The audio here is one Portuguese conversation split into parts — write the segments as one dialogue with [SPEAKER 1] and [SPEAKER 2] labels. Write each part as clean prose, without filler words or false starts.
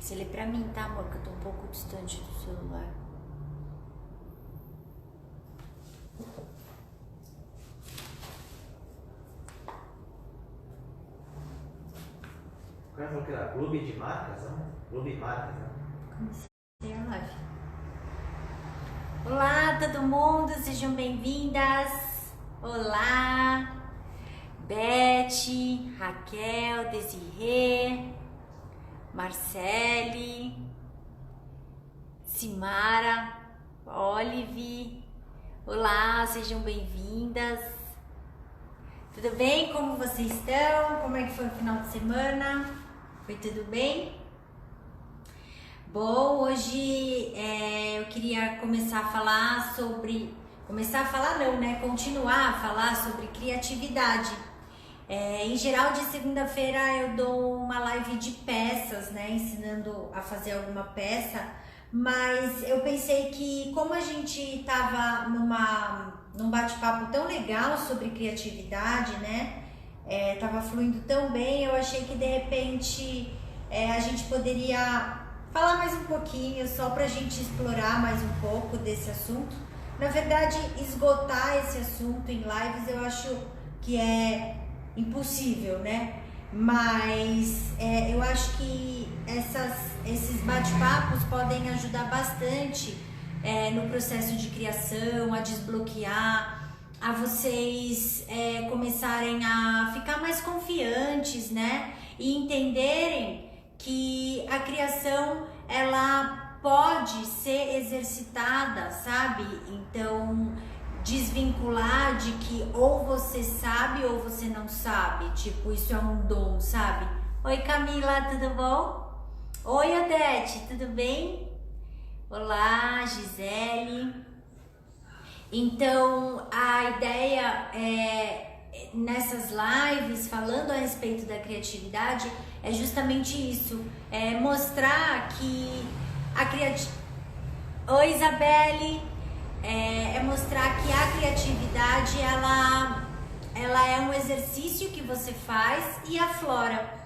[SPEAKER 1] Você lê pra mim, tá, amor? Que eu tô um pouco distante do celular.
[SPEAKER 2] O cara falou que era clube de marcas, não? Clube de marcas, não?
[SPEAKER 1] Comecei a live. Olá, todo mundo, sejam bem-vindas. Olá, Beth, Raquel, Desirê, Marcele, Simara, Olive. Olá, sejam bem-vindas. Tudo bem? Como vocês estão? Como é que foi o final de semana? Foi tudo bem? Bom, hoje eu queria começar a falar sobre... Começar a falar não, né? Continuar a falar sobre criatividade. Em geral, de segunda-feira eu dou uma live de peças, né? Ensinando a fazer alguma peça. Mas eu pensei que como a gente tava num bate-papo tão legal sobre criatividade, né? Tava fluindo tão bem, eu achei que de repente a gente poderia falar mais um pouquinho, só pra gente explorar mais um pouco desse assunto. Na verdade, esgotar esse assunto em lives eu acho que é impossível, né? Mas eu acho que esses bate-papos podem ajudar bastante no processo de criação, a desbloquear, a vocês começarem a ficar mais confiantes, né? E entenderem que a criação, ela pode ser exercitada, sabe? Então, desvincular de que ou você sabe ou você não sabe, tipo, isso é um dom, sabe? Oi, Camila, tudo bom? Oi, Odete, tudo bem? Olá, Gisele. Então, a ideia nessas lives, falando a respeito da criatividade, é justamente isso, mostrar que a criatividade... Oi, Isabelle! Mostrar que a criatividade, ela é um exercício que você faz e aflora.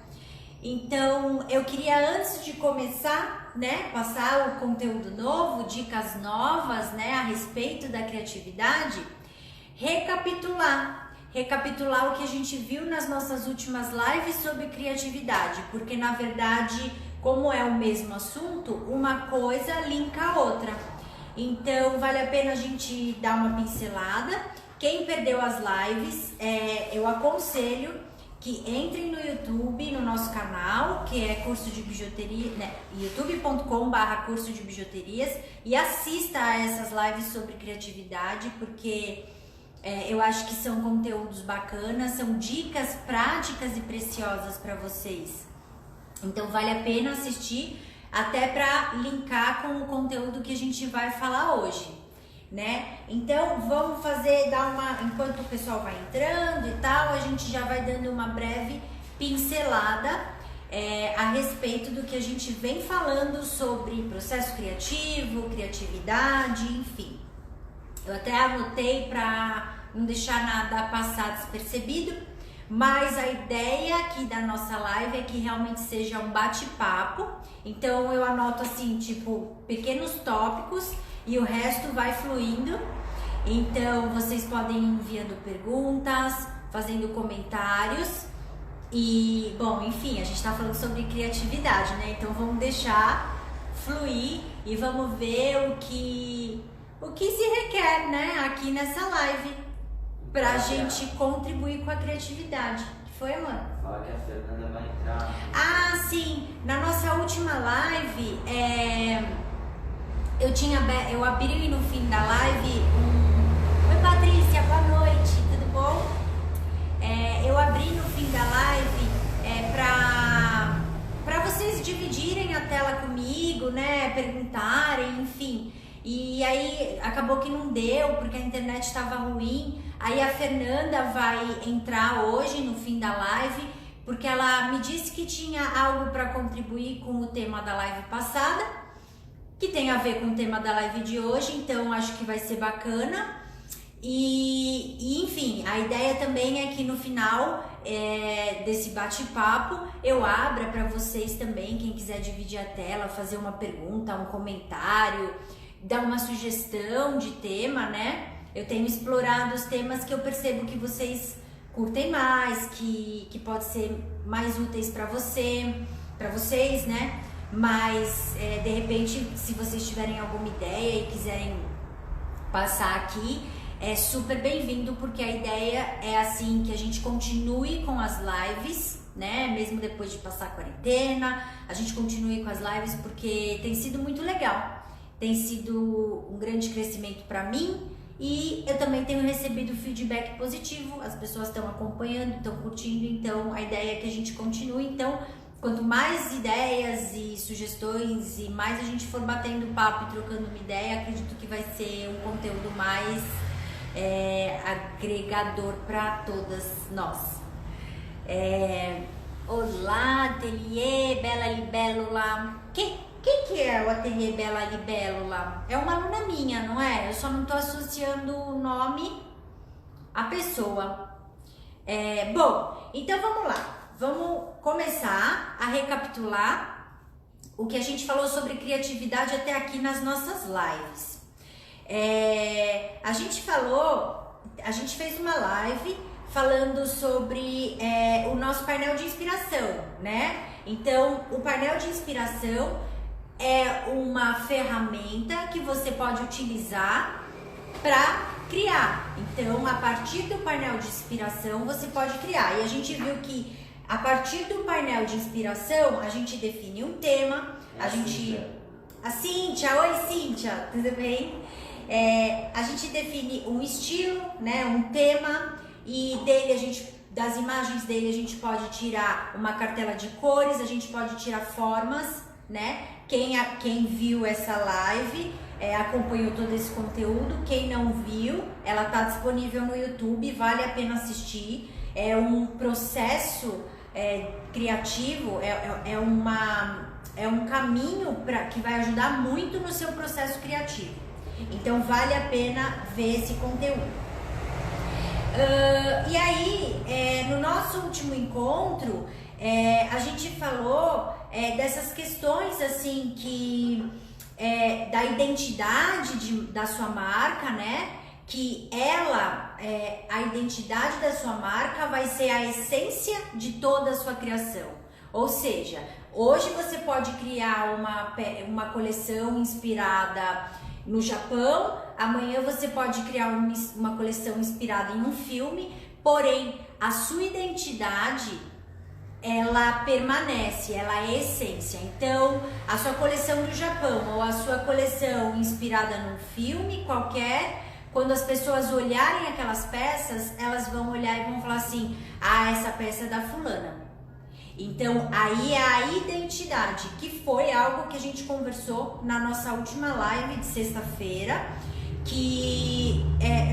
[SPEAKER 1] Então, eu queria, antes de começar, né, passar o conteúdo novo, dicas novas, né, a respeito da criatividade, recapitular o que a gente viu nas nossas últimas lives sobre criatividade, porque na verdade, como é o mesmo assunto, uma coisa linka a outra. Então, vale a pena a gente dar uma pincelada. Quem perdeu as lives, eu aconselho que entrem no YouTube, no nosso canal, que é curso de bijuteria, né, youtube.com/curso de bijuterias, e assista a essas lives sobre criatividade, porque eu acho que são conteúdos bacanas, são dicas práticas e preciosas para vocês. Então, vale a pena assistir, até para linkar com o conteúdo que a gente vai falar hoje, né? Então, vamos enquanto o pessoal vai entrando e tal, a gente já vai dando uma breve pincelada a respeito do que a gente vem falando sobre processo criativo, criatividade, enfim. Eu até anotei para não deixar nada passar despercebido, mas a ideia aqui da nossa live é que realmente seja um bate-papo. Então eu anoto assim, tipo, pequenos tópicos e o resto vai fluindo. Então vocês podem ir enviando perguntas, fazendo comentários. E, bom, enfim, a gente tá falando sobre criatividade, né? Então vamos deixar fluir e vamos ver o que se requer, né, aqui nessa live pra gente contribuir com a criatividade. O que foi, amor?
[SPEAKER 2] Fala que a Fernanda vai entrar.
[SPEAKER 1] Ah, sim! Na nossa última live, eu abri no fim da live Oi, Patrícia, boa noite, tudo bom? Eu abri no fim da live pra vocês dividirem a tela comigo, né, perguntarem, enfim. E aí acabou que não deu, porque a internet estava ruim. Aí a Fernanda vai entrar hoje no fim da live, porque ela me disse que tinha algo para contribuir com o tema da live passada, que tem a ver com o tema da live de hoje, então acho que vai ser bacana. E enfim, a ideia também é que no final desse bate-papo, eu abra para vocês também, quem quiser dividir a tela, fazer uma pergunta, um comentário, dar uma sugestão de tema, né? Eu tenho explorado os temas que eu percebo que vocês curtem mais, que pode ser mais úteis para vocês, né? Mas de repente, se vocês tiverem alguma ideia e quiserem passar aqui, é super bem-vindo, porque a ideia é assim que a gente continue com as lives, né? Mesmo depois de passar a quarentena, a gente continue com as lives porque tem sido muito legal. Tem sido um grande crescimento para mim e eu também tenho recebido feedback positivo. As pessoas estão acompanhando, estão curtindo, então a ideia é que a gente continue. Então, quanto mais ideias e sugestões e mais a gente for batendo papo e trocando uma ideia, acredito que vai ser um conteúdo mais agregador para todas nós. Olá, Ateliê Bela Libélula. Quem que é o Ateliê Bela Libélula? É uma aluna minha, não é? Eu só não tô associando o nome à pessoa. Bom, então vamos lá. Vamos começar a recapitular o que a gente falou sobre criatividade até aqui nas nossas lives. A gente fez uma live falando sobre o nosso painel de inspiração, né? Então, o painel de inspiração é uma ferramenta que você pode utilizar para criar. Então, a partir do painel de inspiração, você pode criar. E a gente viu que a partir do painel de inspiração, a gente define um tema, A Cíntia, oi Cíntia, tudo bem? A gente define um estilo, né, um tema, e das imagens dele a gente pode tirar uma cartela de cores, a gente pode tirar formas, né? Quem viu essa live acompanhou todo esse conteúdo. Quem não viu, ela está disponível no YouTube, vale a pena assistir. É um processo criativo, é um caminho que vai ajudar muito no seu processo criativo. Então vale a pena ver esse conteúdo. E aí, no nosso último encontro, a gente falou dessas questões assim da identidade da sua marca, né? Que a identidade da sua marca vai ser a essência de toda a sua criação. Ou seja, hoje você pode criar uma coleção inspirada no Japão, amanhã você pode criar uma coleção inspirada em um filme, porém a sua identidade ela permanece, ela é essência. Então, a sua coleção do Japão ou a sua coleção inspirada num filme qualquer, quando as pessoas olharem aquelas peças, elas vão olhar e vão falar assim: ah, essa peça é da fulana. Então, aí é a identidade, que foi algo que a gente conversou na nossa última live de sexta-feira, que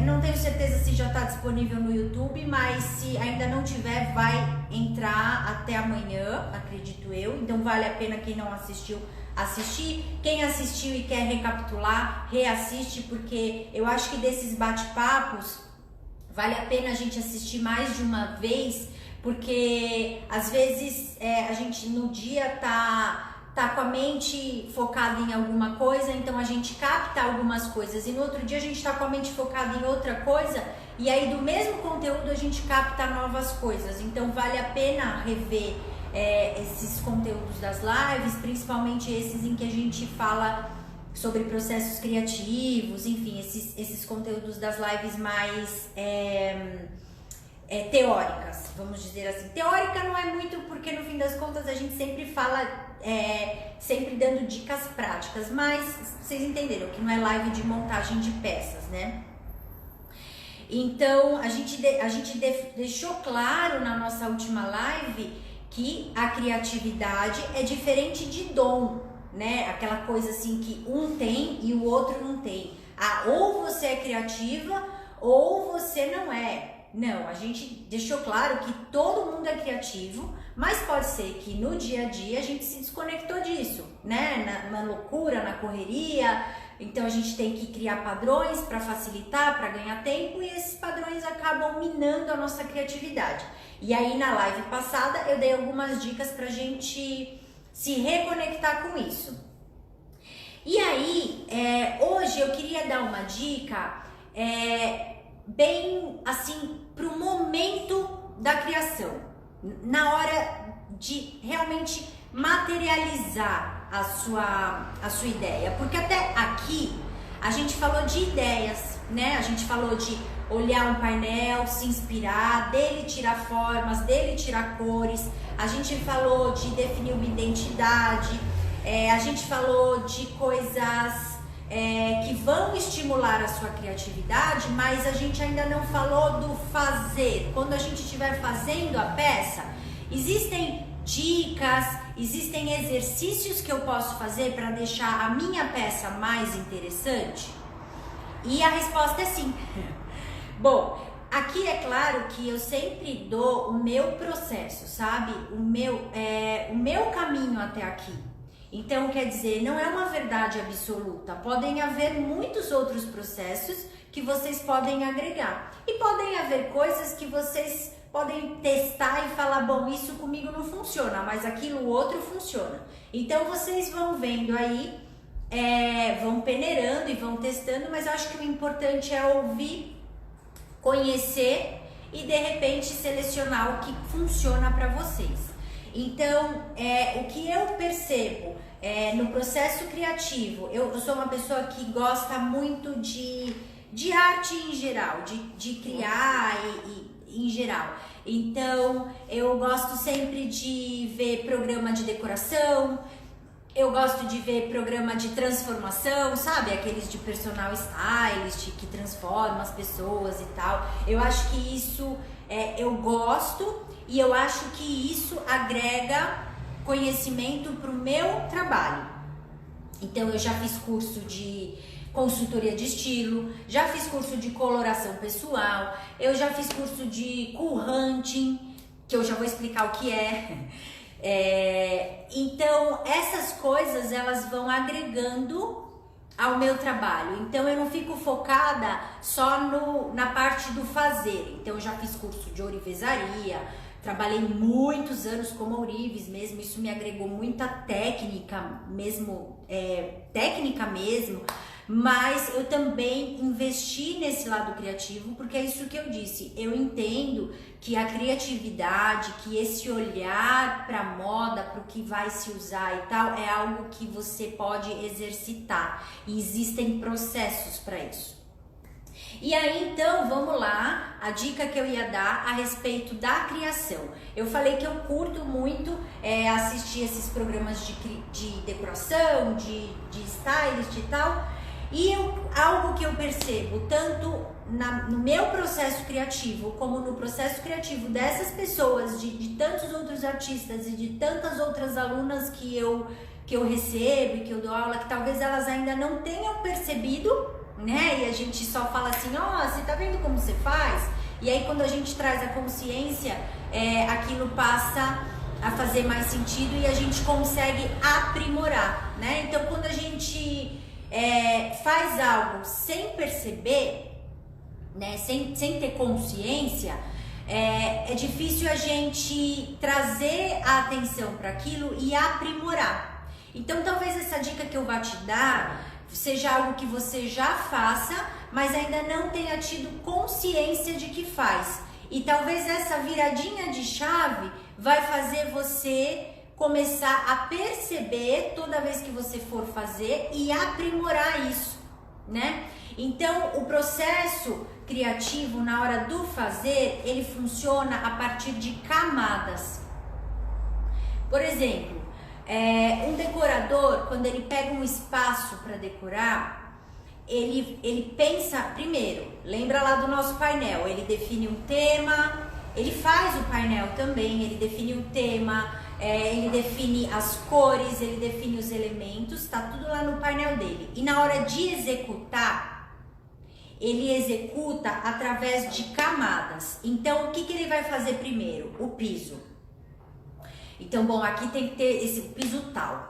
[SPEAKER 1] não tenho certeza se já está disponível no YouTube, mas se ainda não tiver, vai entrar até amanhã, acredito eu. Então, vale a pena quem não assistiu, assistir. Quem assistiu e quer recapitular, reassiste, porque eu acho que desses bate-papos, vale a pena a gente assistir mais de uma vez, porque às vezes a gente no dia tá com a mente focada em alguma coisa, então a gente capta algumas coisas, e no outro dia a gente tá com a mente focada em outra coisa, e aí do mesmo conteúdo a gente capta novas coisas. Então vale a pena rever esses conteúdos das lives, principalmente esses em que a gente fala sobre processos criativos, enfim, esses conteúdos das lives mais teóricas, vamos dizer assim. Teórica não é muito, porque no fim das contas a gente sempre fala, sempre dando dicas práticas, mas vocês entenderam que não é live de montagem de peças, né? Então a gente deixou claro na nossa última live que a criatividade é diferente de dom, né? Aquela coisa assim que um tem e o outro não tem. Ou você é criativa ou você não é. Não, a gente deixou claro que todo mundo é criativo, mas pode ser que no dia a dia a gente se desconectou disso, né? Na loucura, na correria. Então a gente tem que criar padrões para facilitar, para ganhar tempo, e esses padrões acabam minando a nossa criatividade. E aí na live passada eu dei algumas dicas pra gente se reconectar com isso. E aí, hoje eu queria dar uma dica bem assim pro momento da criação, na hora de realmente materializar a sua ideia, porque até aqui a gente falou de ideias, né? A gente falou de olhar um painel, se inspirar, dele tirar formas, dele tirar cores. A gente falou de definir uma identidade, a gente falou de coisas que vão estimular a sua criatividade, mas a gente ainda não falou do fazer. Quando a gente estiver fazendo a peça, existem dicas, existem exercícios que eu posso fazer para deixar a minha peça mais interessante? E a resposta é sim. Bom, aqui é claro que eu sempre dou o meu processo, sabe? O meu caminho até aqui. Então, quer dizer, não é uma verdade absoluta. Podem haver muitos outros processos que vocês podem agregar. E podem haver coisas que vocês podem testar e falar, bom, isso comigo não funciona, mas aquilo outro funciona. Então, vocês vão vendo aí, vão peneirando e vão testando, mas eu acho que o importante é ouvir, conhecer e, de repente, selecionar o que funciona para vocês. Então, o que eu percebo no processo criativo, eu sou uma pessoa que gosta muito de arte em geral, de criar e em geral. Então, eu gosto sempre de ver programa de decoração, eu gosto de ver programa de transformação, sabe? Aqueles de personal stylist que transforma as pessoas e tal. Eu acho que isso eu gosto e eu acho que isso agrega conhecimento para o meu trabalho. Então, eu já fiz curso de consultoria de estilo, já fiz curso de coloração pessoal, eu já fiz curso de cool hunting, que eu já vou explicar o que é. Então, essas coisas elas vão agregando ao meu trabalho. Então, eu não fico focada só na parte do fazer. Então, eu já fiz curso de ourivesaria, trabalhei muitos anos como ourives mesmo, isso me agregou muita técnica mesmo, mas eu também investi nesse lado criativo, porque é isso que eu disse, eu entendo que a criatividade, que esse olhar para a moda, para o que vai se usar e tal, é algo que você pode exercitar, e existem processos para isso. E aí, então, vamos lá, a dica que eu ia dar a respeito da criação. Eu falei que eu curto muito assistir esses programas de decoração, de stylist e tal, e algo que eu percebo, tanto no meu processo criativo, como no processo criativo dessas pessoas, de tantos outros artistas e de tantas outras alunas que eu recebo e que eu dou aula, que talvez elas ainda não tenham percebido, né? E a gente só fala assim, você tá vendo como você faz? E aí quando a gente traz a consciência, aquilo passa a fazer mais sentido e a gente consegue aprimorar, né? Então quando a gente faz algo sem perceber, né? Sem ter consciência, é difícil a gente trazer a atenção para aquilo e aprimorar. Então talvez essa dica que eu vou te dar seja algo que você já faça, mas ainda não tenha tido consciência de que faz. E talvez essa viradinha de chave vai fazer você começar a perceber toda vez que você for fazer e aprimorar isso, né? Então, o processo criativo na hora do fazer, ele funciona a partir de camadas. Por exemplo, um decorador, quando ele pega um espaço para decorar, ele pensa primeiro, lembra lá do nosso painel, ele define um tema, ele faz o painel também, ele define um tema, ele define as cores, ele define os elementos, tá tudo lá no painel dele. E na hora de executar, ele executa através de camadas. Então, o que ele vai fazer primeiro? O piso. Então, bom, aqui tem que ter esse piso tal.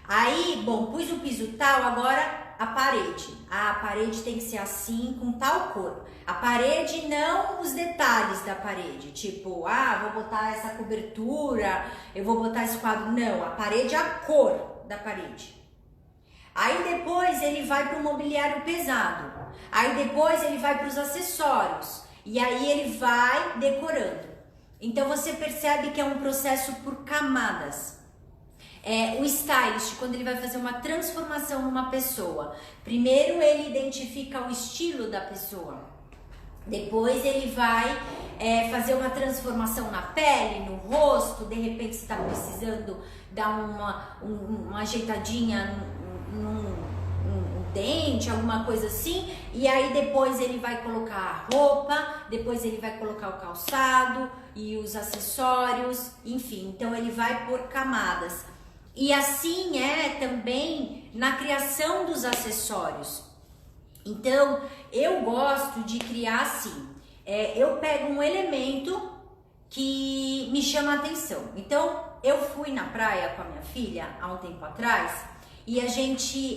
[SPEAKER 1] Aí, bom, pus o piso tal, agora a parede. A parede tem que ser assim, com tal cor. A parede, não os detalhes da parede, tipo, vou botar essa cobertura, eu vou botar esse quadro. Não, a parede é a cor da parede. Aí depois ele vai para o mobiliário pesado. Aí depois ele vai para os acessórios. E aí ele vai decorando. Então você percebe que é um processo por camadas. O stylist, quando ele vai fazer uma transformação numa pessoa, primeiro ele identifica o estilo da pessoa, depois ele vai fazer uma transformação na pele, no rosto, de repente você está precisando dar uma ajeitadinha num dente, alguma coisa assim, e aí depois ele vai colocar a roupa, depois ele vai colocar o calçado e os acessórios, enfim, então ele vai por camadas. E assim é também na criação dos acessórios. Então, eu gosto de criar assim. Eu pego um elemento que me chama a atenção. Então, eu fui na praia com a minha filha há um tempo atrás e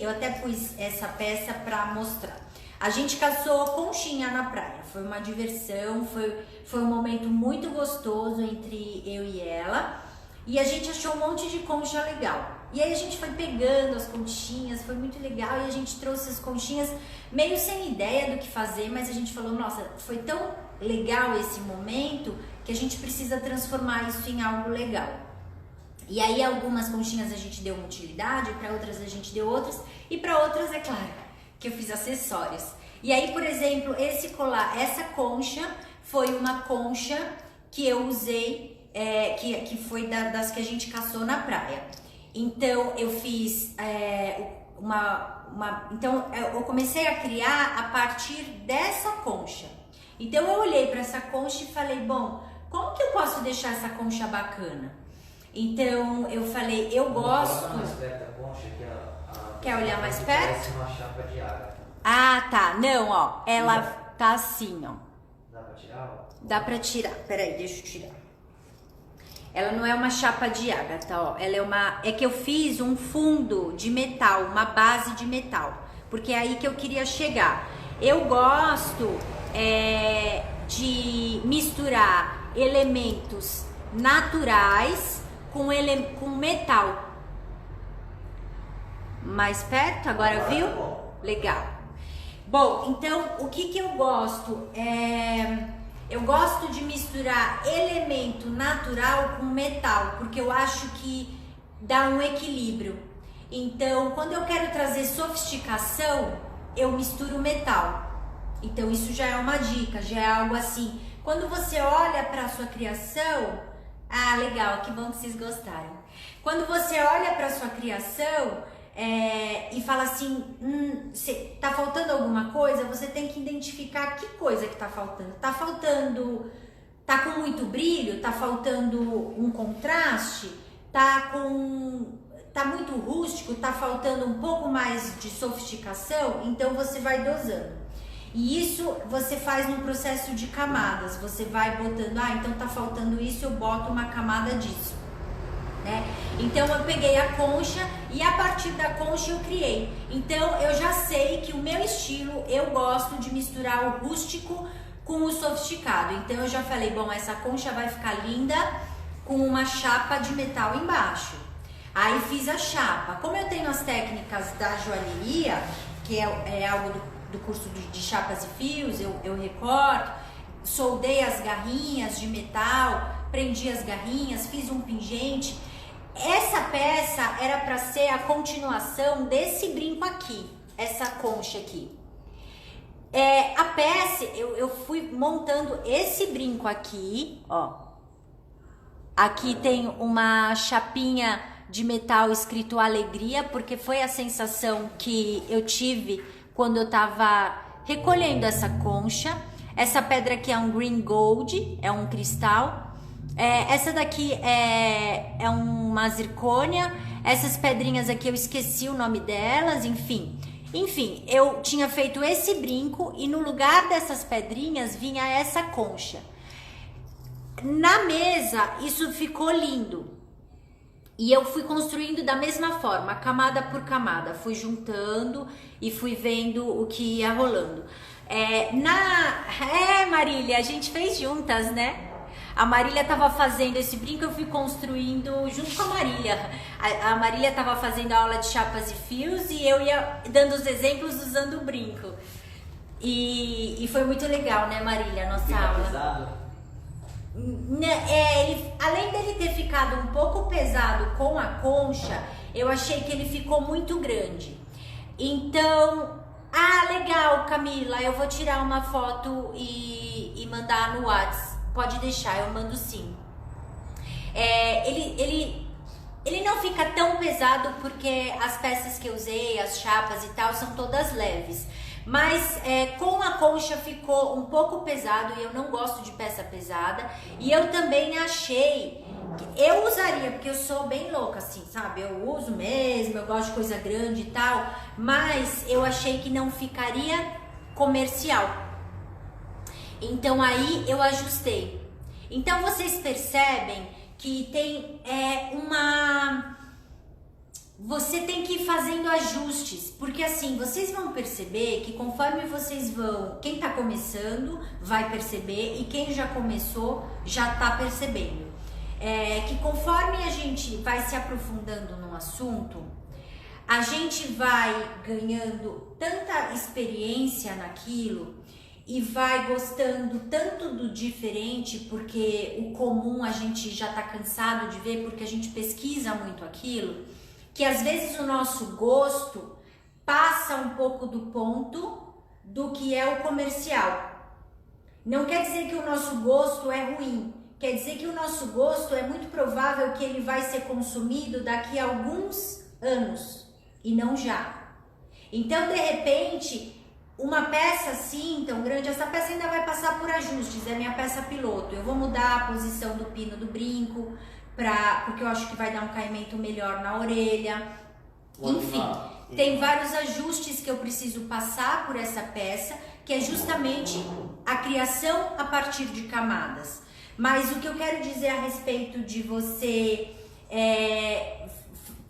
[SPEAKER 1] eu até pus essa peça para mostrar. A gente caçou conchinha na praia. Foi uma diversão, foi um momento muito gostoso entre eu e ela. E a gente achou um monte de concha legal. E aí a gente foi pegando as conchinhas, foi muito legal. E a gente trouxe as conchinhas meio sem ideia do que fazer, mas a gente falou, nossa, foi tão legal esse momento que a gente precisa transformar isso em algo legal. E aí algumas conchinhas a gente deu uma utilidade, para outras a gente deu outras, e para outras, é claro, que eu fiz acessórios. E aí, por exemplo, esse colar, essa concha foi uma concha que eu usei, que foi das que a gente caçou na praia. Então eu fiz então eu comecei a criar a partir dessa concha. Então eu olhei para essa concha e falei, bom, como que eu posso deixar essa concha bacana? Então eu falei, eu gosto.
[SPEAKER 2] Mais perto da concha,
[SPEAKER 1] quer olhar mais perto?
[SPEAKER 2] Parece uma chapa de água.
[SPEAKER 1] Ah, tá. Não, ó, ela tá assim, ó.
[SPEAKER 2] Dá pra tirar?
[SPEAKER 1] Dá pra tirar. Peraí, deixa eu tirar. Ela não é uma chapa de ágata, ó. Ela é que eu fiz um fundo de metal, uma base de metal, porque é aí que eu queria chegar. Eu gosto de misturar elementos naturais com metal. Mais perto, agora viu? Legal. Bom, então o que eu gosto eu gosto de misturar elemento natural com metal, porque eu acho que dá um equilíbrio. Então, quando eu quero trazer sofisticação, eu misturo metal. Então, isso já é uma dica, já é algo assim. Quando você olha para a sua criação, legal, que bom que vocês gostaram. Quando você olha para a sua criação e fala assim, tá faltando alguma coisa, você tem que identificar que coisa que tá faltando. Tá com muito brilho, tá faltando um contraste, tá muito rústico, tá faltando um pouco mais de sofisticação, então você vai dosando. E isso você faz no processo de camadas, você vai botando, então tá faltando isso, eu boto uma camada disso. Então eu peguei a concha e a partir da concha eu criei. Então eu já sei que o meu estilo, eu gosto de misturar o rústico com o sofisticado. Então eu já falei, bom, essa concha vai ficar linda com uma chapa de metal embaixo. Aí fiz a chapa. Como eu tenho as técnicas da joalheria, que é algo do curso de chapas e fios, eu recorto, soldei as garrinhas de metal, prendi as garrinhas, fiz um pingente. Essa peça era para ser a continuação desse brinco aqui, essa concha aqui. A peça, eu fui montando esse brinco aqui, ó. Aqui tem uma chapinha de metal escrito alegria, porque foi a sensação que eu tive quando eu tava recolhendo essa concha. Essa pedra aqui é um green gold, é um cristal. Essa daqui é uma zircônia. Essas pedrinhas aqui eu esqueci o nome delas, enfim. Enfim, eu tinha feito esse brinco e no lugar dessas pedrinhas vinha essa concha. Na mesa, isso ficou lindo. E eu fui construindo da mesma forma, camada por camada. Fui juntando e fui vendo o que ia rolando. Marília, a gente fez juntas, né? A Marília tava fazendo esse brinco, eu fui construindo junto com a Marília. A Marília tava fazendo a aula de chapas e fios e eu ia dando os exemplos usando o brinco. E foi muito legal, né, Marília, a nossa aula.
[SPEAKER 2] Pesado?
[SPEAKER 1] Além dele ter ficado um pouco pesado com a concha, eu achei que ele ficou muito grande. Então, legal, Camila, eu vou tirar uma foto e mandar no WhatsApp. Pode deixar, eu mando sim. Ele não fica tão pesado porque as peças que eu usei, as chapas e tal, são todas leves. Mas com a concha ficou um pouco pesado e eu não gosto de peça pesada. E eu também achei que eu usaria, porque eu sou bem louca assim, sabe? Eu uso mesmo, eu gosto de coisa grande e tal. Mas eu achei que não ficaria comercial. Então aí eu ajustei. Então vocês percebem que tem você tem que ir fazendo ajustes, porque assim, vocês vão perceber que conforme vocês vão, quem tá começando vai perceber e quem já começou já tá percebendo. Que conforme a gente vai se aprofundando no assunto, a gente vai ganhando tanta experiência naquilo e vai gostando tanto do diferente, porque o comum a gente já tá cansado de ver, porque a gente pesquisa muito aquilo, que às vezes o nosso gosto passa um pouco do ponto do que é o comercial. Não quer dizer que o nosso gosto é ruim, quer dizer que o nosso gosto é muito provável que ele vai ser consumido daqui a alguns anos e não já. Então, de repente, uma peça assim tão grande, essa peça ainda vai passar por ajustes, é minha peça piloto. Eu vou mudar a posição do pino do brinco, porque eu acho que vai dar um caimento melhor na orelha. Enfim, tem vários ajustes que eu preciso passar por essa peça, que é justamente a criação a partir de camadas. Mas o que eu quero dizer a respeito de você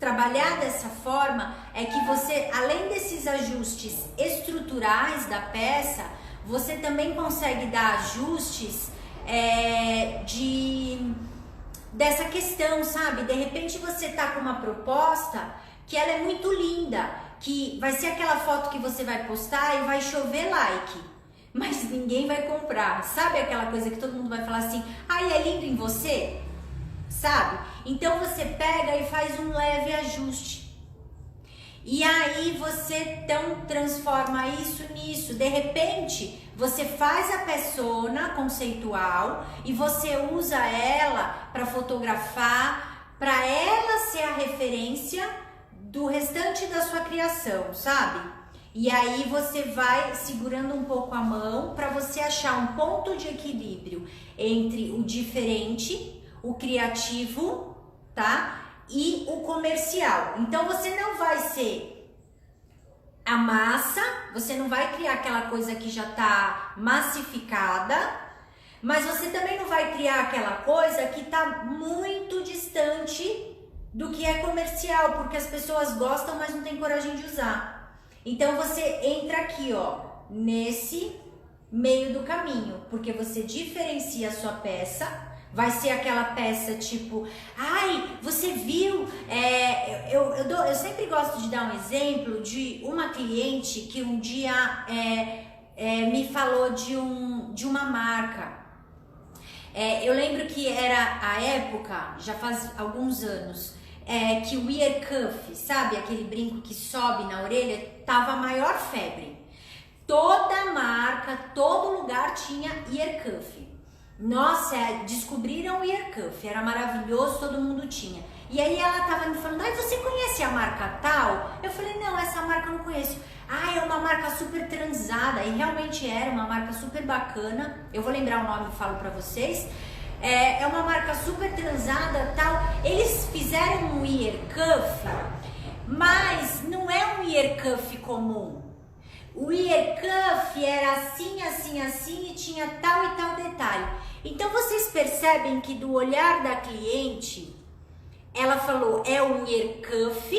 [SPEAKER 1] trabalhar dessa forma é que você, além desses ajustes estruturais da peça, você também consegue dar ajustes dessa questão, sabe? De repente você tá com uma proposta que ela é muito linda, que vai ser aquela foto que você vai postar e vai chover like, mas ninguém vai comprar. Sabe aquela coisa que todo mundo vai falar assim, ai, é lindo em você? Sabe? Então você pega e faz um leve ajuste. E aí você então transforma isso nisso. De repente, você faz a peçona conceitual e você usa ela para fotografar, para ela ser a referência do restante da sua criação, sabe? E aí você vai segurando um pouco a mão para você achar um ponto de equilíbrio entre o diferente, o criativo, tá? E o comercial. Então você não vai ser a massa, você não vai criar aquela coisa que já tá massificada, mas você também não vai criar aquela coisa que tá muito distante do que é comercial, porque as pessoas gostam, mas não tem coragem de usar. Então você entra aqui, ó, nesse meio do caminho, porque você diferencia a sua peça. Vai ser aquela peça tipo, ai, você viu? Eu sempre gosto de dar um exemplo de uma cliente que um dia me falou de uma marca. Eu lembro que era a época, já faz alguns anos, que o ear cuff, sabe? Aquele brinco que sobe na orelha, tava a maior febre. Toda marca, todo lugar tinha ear cuff. Nossa, descobriram o ear cuff, era maravilhoso, todo mundo tinha. E aí ela tava me falando, ai, você conhece a marca tal? Eu falei, não, essa marca eu não conheço. Ah, é uma marca super transada, e realmente era uma marca super bacana. Eu vou lembrar o nome e falo pra vocês. É uma marca super transada, tal. Eles fizeram um ear cuff, mas não é um ear cuff comum. O ear cuff era assim, assim, assim e tinha tal e tal detalhe. Então vocês percebem que do olhar da cliente, ela falou é um ear cuff,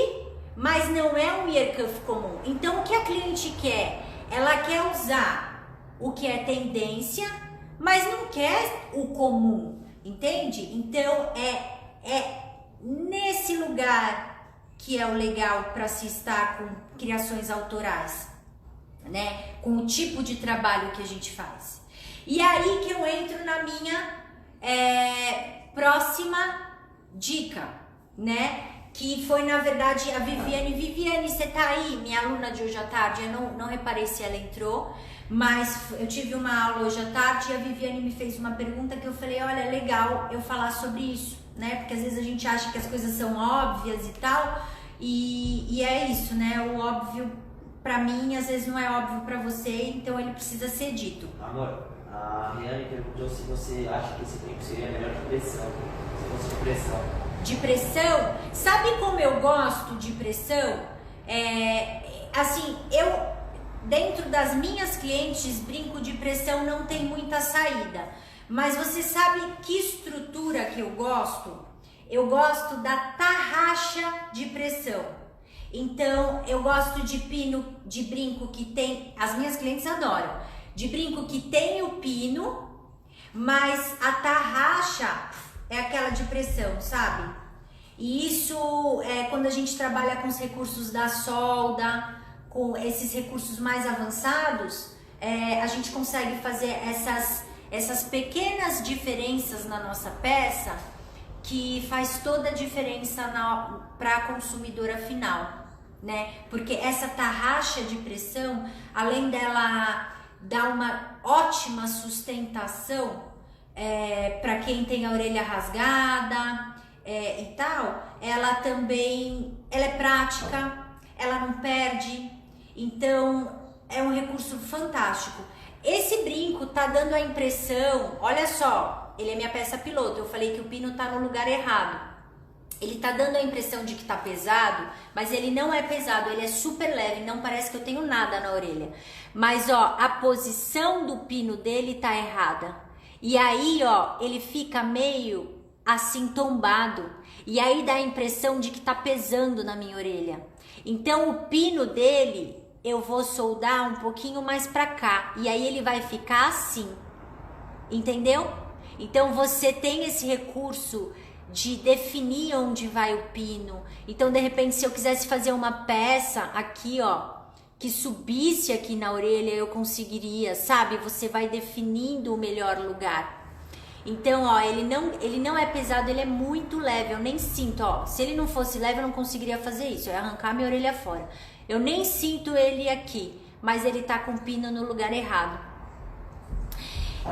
[SPEAKER 1] mas não é um ear cuff comum. Então o que a cliente quer? Ela quer usar o que é tendência, mas não quer o comum, entende? Então é nesse lugar que é o legal para se estar com criações autorais, né? Com o tipo de trabalho que a gente faz. E aí que eu entro na minha próxima dica, né? Que foi, na verdade, a Viviane. Viviane, você tá aí? Minha aluna de hoje à tarde. Eu não reparei se ela entrou, mas eu tive uma aula hoje à tarde e a Viviane me fez uma pergunta que eu falei, olha, é legal eu falar sobre isso, né? Porque às vezes a gente acha que as coisas são óbvias e tal, e é isso, né? O óbvio pra mim, às vezes não é óbvio pra você, então ele precisa ser dito.
[SPEAKER 2] Amor, a Riane perguntou se você acha que esse tempo seria melhor de pressão, se fosse de pressão.
[SPEAKER 1] De pressão? Sabe como eu gosto de pressão? Assim, eu dentro das minhas clientes, brinco de pressão não tem muita saída. Mas você sabe que estrutura que eu gosto? Eu gosto da tarraxa de pressão. Então, eu gosto de pino, de brinco que tem, as minhas clientes adoram, de brinco que tem o pino, mas a tarraxa é aquela de pressão, sabe? E isso é quando a gente trabalha com os recursos da solda, com esses recursos mais avançados, a gente consegue fazer essas pequenas diferenças na nossa peça que faz toda a diferença para a consumidora final, né? Porque essa tarraxa de pressão, além dela dar uma ótima sustentação para quem tem a orelha rasgada e tal, ela é prática, ela não perde, então é um recurso fantástico. Esse brinco tá dando a impressão, olha só, ele é minha peça piloto, eu falei que o pino tá no lugar errado. Ele tá dando a impressão de que tá pesado, mas ele não é pesado, ele é super leve, não parece que eu tenho nada na orelha. Mas ó, a posição do pino dele tá errada. E aí ó, ele fica meio assim tombado. E aí dá a impressão de que tá pesando na minha orelha. Então o pino dele eu vou soldar um pouquinho mais pra cá. E aí ele vai ficar assim. Entendeu? Então você tem esse recurso de definir onde vai o pino. Então de repente se eu quisesse fazer uma peça aqui ó, que subisse aqui na orelha, eu conseguiria, sabe? Você vai definindo o melhor lugar. Então ó, ele não é pesado, ele é muito leve, eu nem sinto, ó. Se ele não fosse leve eu não conseguiria fazer isso, eu ia arrancar minha orelha fora. Eu nem sinto ele aqui, mas ele tá com o pino no lugar errado.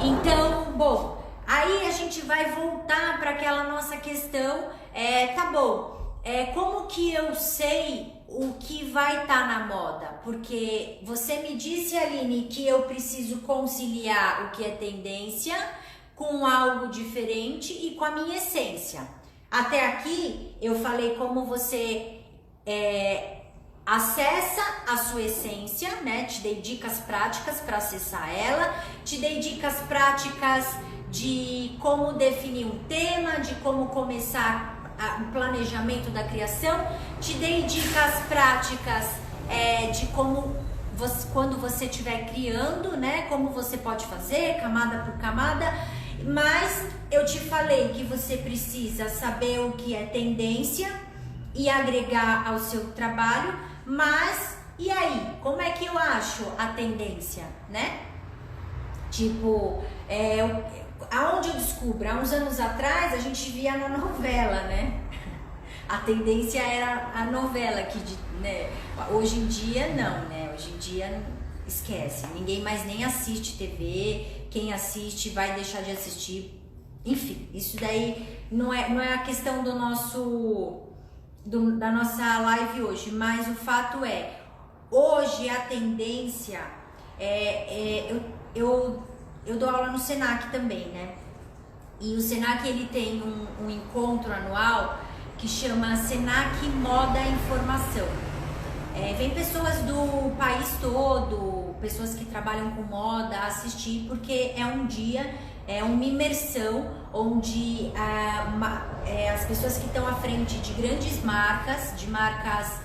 [SPEAKER 1] Então, bom, aí a gente vai voltar para aquela nossa questão, tá bom, como que eu sei o que vai estar na moda? Porque você me disse, Aline, que eu preciso conciliar o que é tendência com algo diferente e com a minha essência. Até aqui eu falei como você acessa a sua essência, né? Te dei dicas práticas para acessar ela, te dei dicas práticas de como definir um tema, de como começar o planejamento da criação, te dei dicas práticas de como quando você estiver criando, né? Como você pode fazer, camada por camada, mas eu te falei que você precisa saber o que é tendência e agregar ao seu trabalho, mas e aí? Como é que eu acho a tendência, né? Tipo, aonde eu descubro? Há uns anos atrás a gente via na novela, né? A tendência era a novela, né? Hoje em dia não, né? Hoje em dia esquece, ninguém mais nem assiste TV, quem assiste vai deixar de assistir, enfim, isso daí não é a questão da nossa live hoje, mas o fato hoje a tendência eu dou aula no Senac também, né? E o Senac ele tem um encontro anual que chama Senac Moda Informação. Vem pessoas do país todo, pessoas que trabalham com moda assistir, porque é um dia, é uma imersão onde as pessoas que estão à frente de grandes marcas, de marcas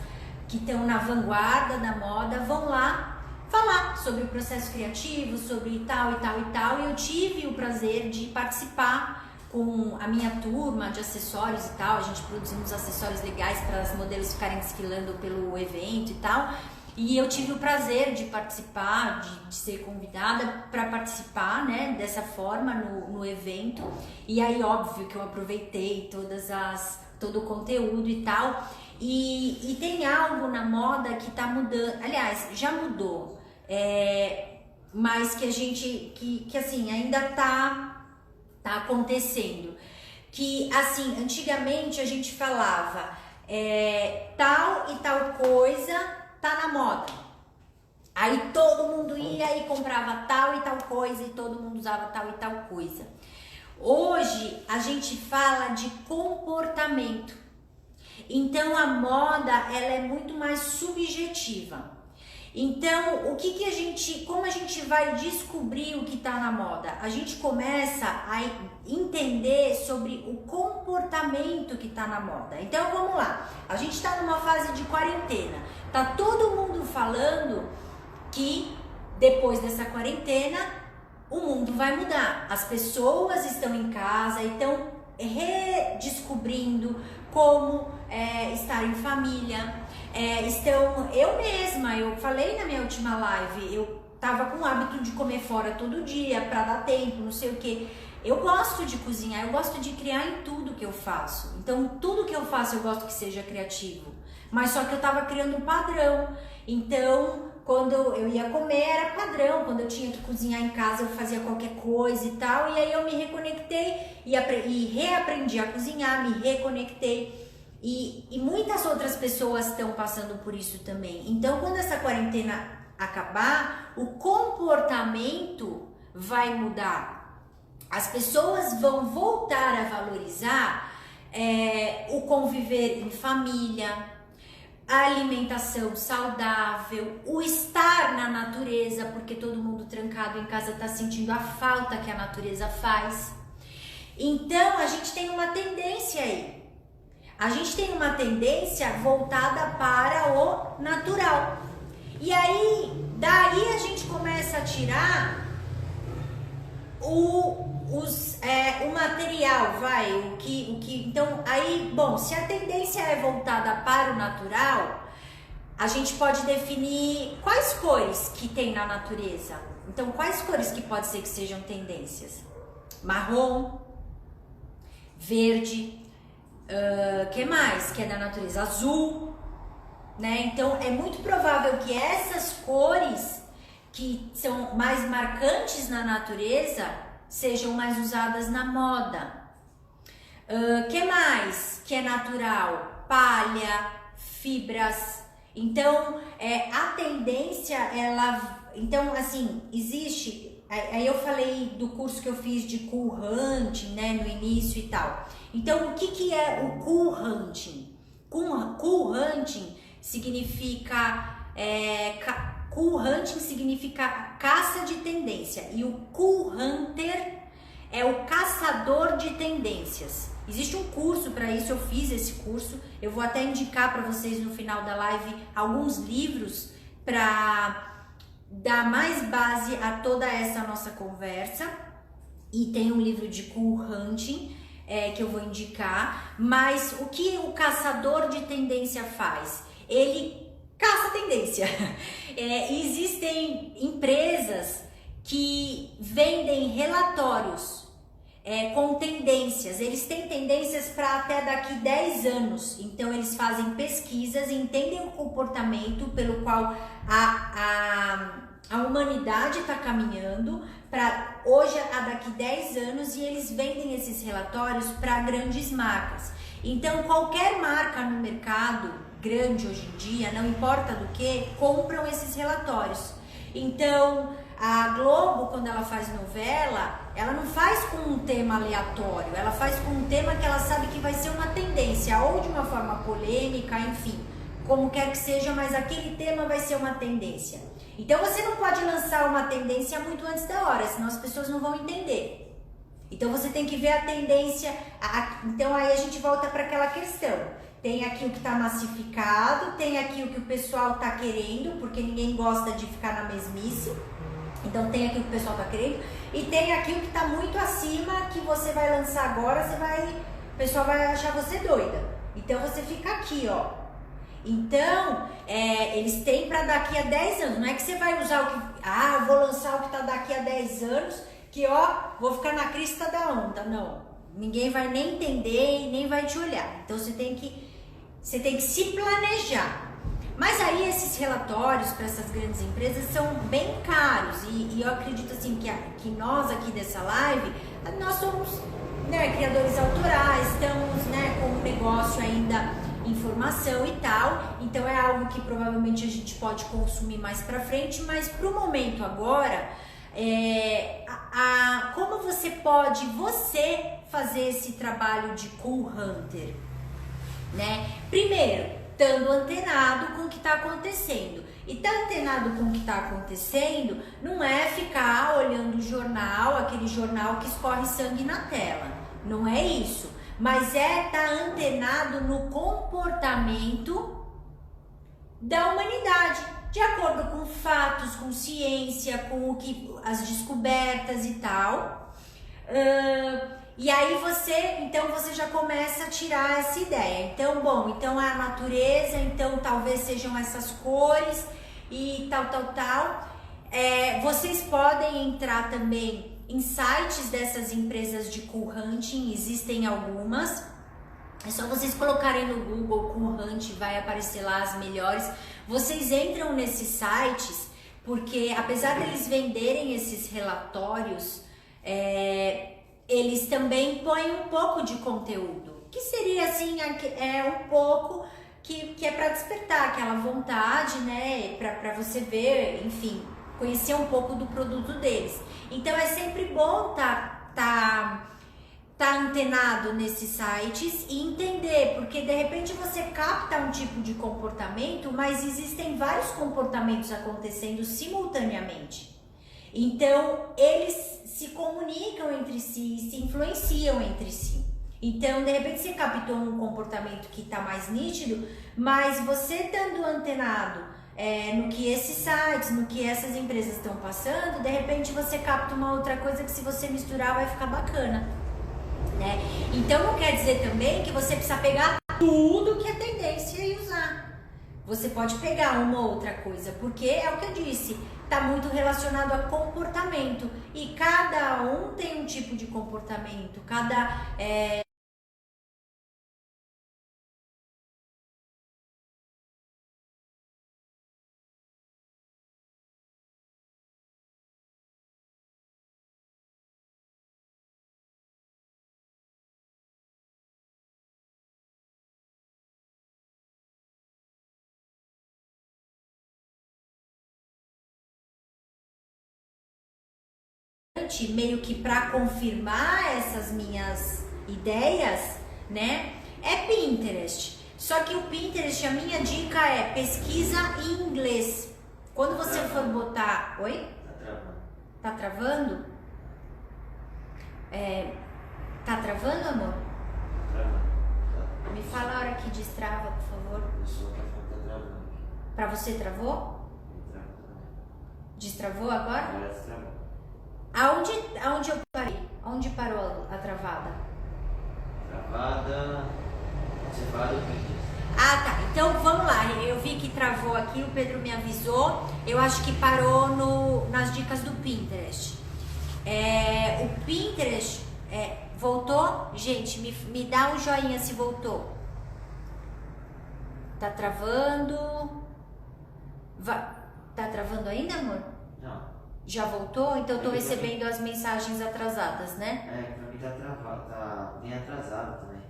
[SPEAKER 1] que estão na vanguarda da moda, vão lá falar sobre o processo criativo, sobre tal e tal e tal. E eu tive o prazer de participar com a minha turma de acessórios e tal. A gente produziu uns acessórios legais para as modelos ficarem desfilando pelo evento e tal. E eu tive o prazer de participar, de ser convidada para participar, né, dessa forma no evento. E aí, óbvio que eu aproveitei todo o conteúdo e tal. E tem algo na moda que tá mudando, aliás, já mudou, mas que a gente, que assim, ainda tá acontecendo. Que assim, antigamente a gente falava tal e tal coisa tá na moda. Aí todo mundo ia e comprava tal e tal coisa e todo mundo usava tal e tal coisa. Hoje a gente fala de comportamento. Então a moda, ela é muito mais subjetiva. Então, como a gente vai descobrir o que está na moda? A gente começa a entender sobre o comportamento que está na moda. Então, vamos lá. A gente está numa fase de quarentena. Tá todo mundo falando que depois dessa quarentena o mundo vai mudar. As pessoas estão em casa e estão redescobrindo como estar em família. Eu mesma, eu falei na minha última live, eu tava com o hábito de comer fora todo dia para dar tempo, não sei o que. Eu gosto de cozinhar, eu gosto de criar em tudo que eu faço. Então, tudo que eu faço eu gosto que seja criativo. Mas só que eu tava criando um padrão. Então, quando eu ia comer era padrão, quando eu tinha que cozinhar em casa eu fazia qualquer coisa e tal. E aí eu me reconectei e reaprendi a cozinhar, me reconectei. E muitas outras pessoas estão passando por isso também. Então, quando essa quarentena acabar, o comportamento vai mudar. As pessoas vão voltar a valorizar o conviver em família, a alimentação saudável, o estar na natureza, porque todo mundo trancado em casa está sentindo a falta que a natureza faz. Então, a gente tem uma tendência aí. A gente tem uma tendência voltada para o natural. E aí, daí a gente começa a tirar o material, então, aí, bom, se a tendência é voltada para o natural, a gente pode definir quais cores que tem na natureza. Então, quais cores que pode ser que sejam tendências? Marrom, verde, que mais que é da natureza? Azul, né? Então é muito provável que essas cores que são mais marcantes na natureza sejam mais usadas na moda. Que mais que é natural? Palha, fibras. Então a tendência, então assim, existe. Aí eu falei do curso que eu fiz de cool hunting, né, no início e tal. Então, o que é o cool hunting? Cool hunting significa caça de tendência, e o cool hunter é o caçador de tendências. Existe um curso para isso, eu fiz esse curso. Eu vou até indicar para vocês no final da live alguns livros para dar mais base a toda essa nossa conversa. E tem um livro de cool hunting que eu vou indicar. Mas o que o caçador de tendência faz? Ele caça tendência. Existem empresas que vendem relatórios com tendências. Eles têm tendências para até daqui 10 anos. Então eles fazem pesquisas e entendem o comportamento pelo qual a humanidade está caminhando para hoje a daqui 10 anos, e eles vendem esses relatórios para grandes marcas. Então qualquer marca no mercado grande hoje em dia, não importa do que, compram esses relatórios. Então a Globo, quando ela faz novela, ela não faz com um tema aleatório, ela faz com um tema que ela sabe que vai ser uma tendência, ou de uma forma polêmica, enfim, como quer que seja, mas aquele tema vai ser uma tendência. Então você não pode lançar uma tendência muito antes da hora, senão as pessoas não vão entender. Então você tem que ver a tendência, então aí a gente volta para aquela questão. Tem aqui o que está massificado, tem aqui o que o pessoal está querendo, porque ninguém gosta de ficar na mesmice. Então tem aqui o que o pessoal está querendo, e tem aqui o que está muito acima, que você vai lançar agora, o pessoal vai achar você doida. Então você fica aqui, ó. Então, eles têm para daqui a 10 anos, não é que você vai usar o que... eu vou lançar o que está daqui a 10 anos, que ó, vou ficar na crista da onda. Não, ninguém vai nem entender e nem vai te olhar. Então você tem que se planejar. Mas aí esses relatórios para essas grandes empresas são bem caros e eu acredito assim que nós aqui dessa live, nós somos, né, criadores autorais, estamos, né, com um negócio ainda em formação e tal, então é algo que provavelmente a gente pode consumir mais para frente, mas para o momento agora, como você pode fazer esse trabalho de Cool Hunter, né? Primeiro, estando antenado com o que está acontecendo. E estar antenado com o que está acontecendo não é ficar olhando o jornal, aquele jornal que escorre sangue na tela. Não é isso. Mas é estar antenado no comportamento da humanidade, de acordo com fatos, com ciência, com as descobertas e tal. E aí você já começa a tirar essa ideia. Então a natureza, então talvez sejam essas cores e tal. Vocês podem entrar também em sites dessas empresas de Cool Hunting, existem algumas. É só vocês colocarem no Google Cool Hunting, vai aparecer lá as melhores. Vocês entram nesses sites, porque apesar deles venderem esses relatórios, eles também põem um pouco de conteúdo, que seria assim, um pouco que é para despertar aquela vontade, né, para você ver, enfim, conhecer um pouco do produto deles. Então é sempre bom tá antenado nesses sites e entender, porque de repente você capta um tipo de comportamento, mas existem vários comportamentos acontecendo simultaneamente. Então eles se comunicam entre si, se influenciam entre si. Então, de repente, você captou um comportamento que está mais nítido, mas você estando antenado no que esses sites, no que essas empresas estão passando, de repente você capta uma outra coisa que se você misturar vai ficar bacana, né? Então, não quer dizer também que você precisa pegar tudo que é tendência e usar. Você pode pegar uma outra coisa, porque é o que eu disse, está muito relacionado a comportamento e cada um tem um tipo de comportamento, meio que para confirmar essas minhas ideias, né? É Pinterest. Só que o Pinterest, a minha dica é pesquisa em inglês. Quando você for botar... Oi? Tá travando? Tá travando, amor? Me fala a hora que destrava, por favor. Pra você travou? Destravou agora?
[SPEAKER 2] Destravou.
[SPEAKER 1] Aonde eu parei? Onde parou a travada?
[SPEAKER 2] Travada. Você fala do Pinterest.
[SPEAKER 1] Ah, tá. Então vamos lá. Eu vi que travou aqui, o Pedro me avisou. Eu acho que parou nas dicas do Pinterest. O Pinterest voltou? Gente, me dá um joinha se voltou. Tá travando? Tá travando ainda, amor?
[SPEAKER 2] Não.
[SPEAKER 1] Já voltou? Então eu tô recebendo as mensagens atrasadas, né?
[SPEAKER 2] Pra mim tá travado, tá bem atrasado também.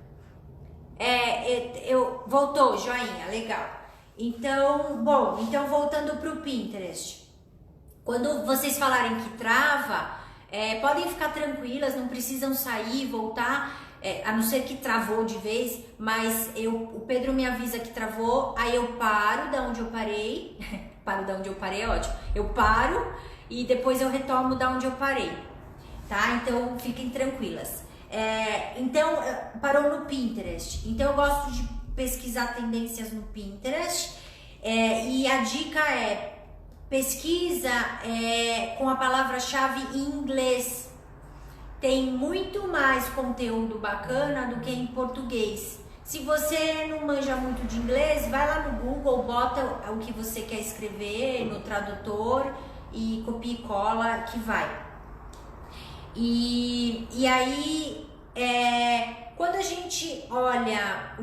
[SPEAKER 1] Voltou, joinha, legal. Então, bom, voltando pro Pinterest. Quando vocês falarem que trava, podem ficar tranquilas, não precisam sair, voltar, a não ser que travou de vez, mas o Pedro me avisa que travou, aí eu paro da onde eu parei, paro da onde eu parei é ótimo, eu paro e depois eu retomo da onde eu parei, tá? Então fiquem tranquilas. Então, parou no Pinterest, então eu gosto de pesquisar tendências no Pinterest, e a dica pesquisa com a palavra-chave em inglês. Tem muito mais conteúdo bacana do que em português. Se você não manja muito de inglês, vai lá no Google, bota o que você quer escrever no tradutor e copia e cola que vai. E aí, quando a gente olha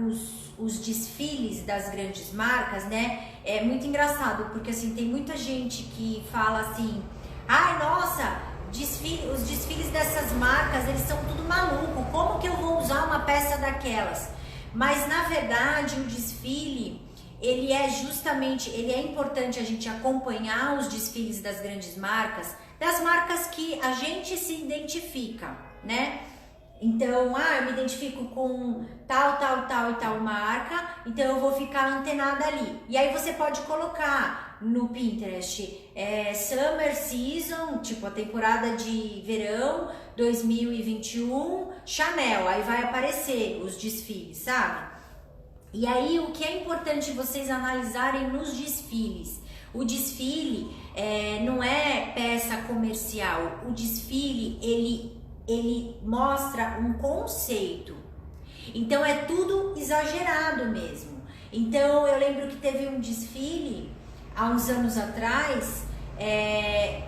[SPEAKER 1] os desfiles das grandes marcas, né, é muito engraçado, porque assim, tem muita gente que fala assim, ai, nossa, os desfiles dessas marcas, eles são tudo maluco, como que eu vou usar uma peça daquelas? Mas na verdade, o desfile, ele é importante a gente acompanhar os desfiles das grandes marcas, das marcas que a gente se identifica, né? Então, eu me identifico com tal e tal marca, então eu vou ficar antenada ali. E aí você pode colocar no Pinterest Summer Season, tipo a temporada de verão 2021, Chanel, aí vai aparecer os desfiles, sabe? E aí o que é importante vocês analisarem nos desfiles? O desfile não é peça comercial, o desfile ele mostra um conceito, então é tudo exagerado mesmo. Então eu lembro que teve um desfile há uns anos atrás,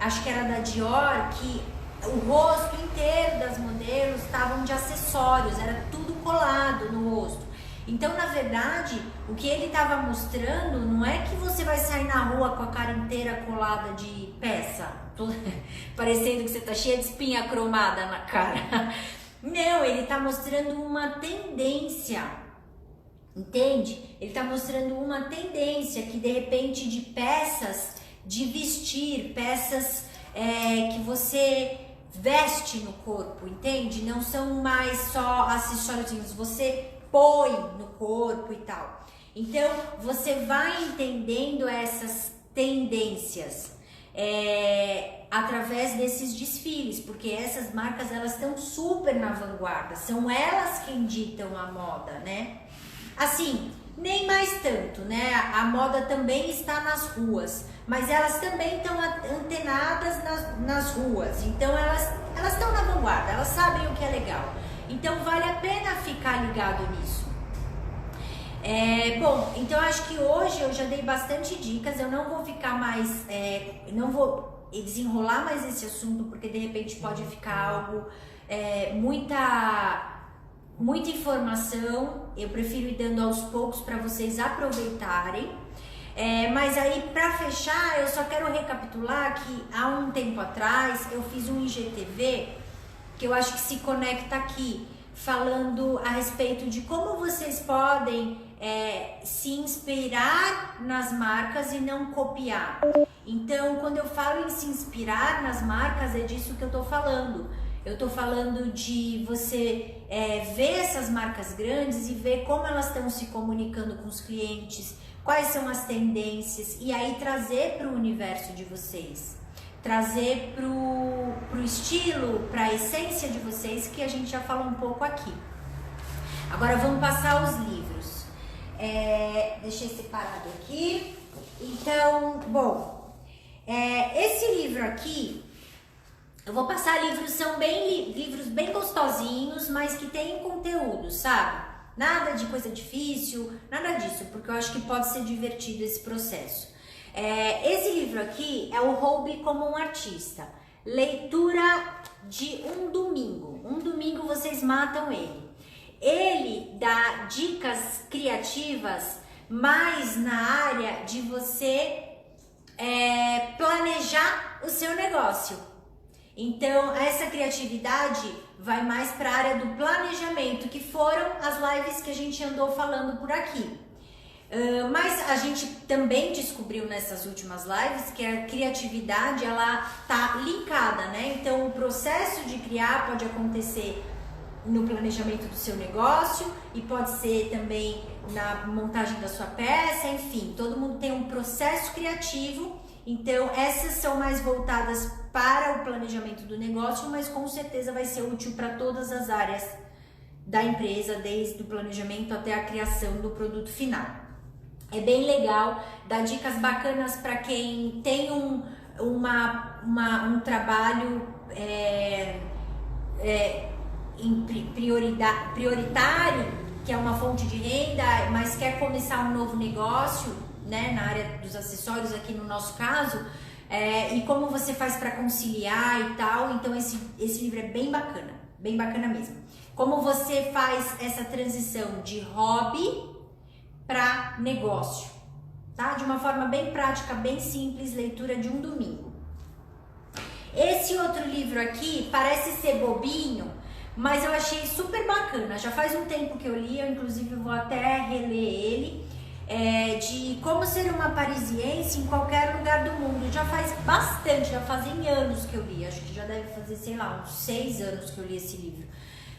[SPEAKER 1] acho que era da Dior, que o rosto inteiro das modelos estavam de acessórios, era tudo colado no rosto. Então, na verdade, o que ele estava mostrando não é que você vai sair na rua com a cara inteira colada de peça, parecendo que você tá cheia de espinha cromada na cara. Não, ele tá mostrando uma tendência, entende? Ele tá mostrando uma tendência que de repente de peças de vestir, peças que você veste no corpo, entende? Não são mais só acessórios, você põe no corpo e tal. Então você vai entendendo essas tendências através desses desfiles, porque essas marcas elas estão super na vanguarda, são elas quem ditam a moda, né? Assim, nem mais tanto, né? A moda também está nas ruas, mas elas também estão antenadas nas ruas, então elas estão na vanguarda, elas sabem o que é legal. Então vale a pena ficar ligado nisso. Bom, então acho que hoje eu já dei bastante dicas, eu não vou ficar mais, não vou desenrolar mais esse assunto, porque de repente pode ficar algo, muita informação, eu prefiro ir dando aos poucos para vocês aproveitarem. Mas aí para fechar, eu só quero recapitular que há um tempo atrás eu fiz um IGTV, que eu acho que se conecta aqui, falando a respeito de como vocês podem se inspirar nas marcas e não copiar. Então, quando eu falo em se inspirar nas marcas, é disso que eu tô falando. Eu tô falando de você ver essas marcas grandes e ver como elas estão se comunicando com os clientes, quais são as tendências, e aí trazer para o universo de vocês. Trazer pro estilo, para a essência de vocês, que a gente já falou um pouco aqui. Agora vamos passar os livros. Deixei separado aqui. Então, bom, esse livro aqui, eu vou passar livros, são livros bem gostosinhos, mas que tem conteúdo, sabe? Nada de coisa difícil, nada disso, porque eu acho que pode ser divertido esse processo. Esse livro aqui é o Hobby como um Artista. Leitura de um domingo. Um domingo vocês matam ele. Ele dá dicas criativas mais na área de você planejar o seu negócio. Então, essa criatividade vai mais para a área do planejamento, que foram as lives que a gente andou falando por aqui. Mas a gente também descobriu nessas últimas lives que a criatividade, ela tá linkada, né? Então o processo de criar pode acontecer no planejamento do seu negócio e pode ser também na montagem da sua peça, enfim, todo mundo tem um processo criativo. Então essas são mais voltadas para o planejamento do negócio, mas com certeza vai ser útil para todas as áreas da empresa, desde o planejamento até a criação do produto final. É bem legal, dá dicas bacanas para quem tem um trabalho prioritário, que é uma fonte de renda, mas quer começar um novo negócio, né, na área dos acessórios, aqui no nosso caso, e como você faz para conciliar e tal. Então esse livro é bem bacana mesmo. Como você faz essa transição de hobby para negócio, tá? De uma forma bem prática, bem simples, leitura de um domingo. Esse outro livro aqui parece ser bobinho, mas eu achei super bacana. Já faz um tempo que eu li, eu inclusive vou até reler ele, de como ser uma parisiense em qualquer lugar do mundo. Já faz bastante, já fazem anos que eu li, acho que já deve fazer, sei lá, uns 6 anos que eu li esse livro.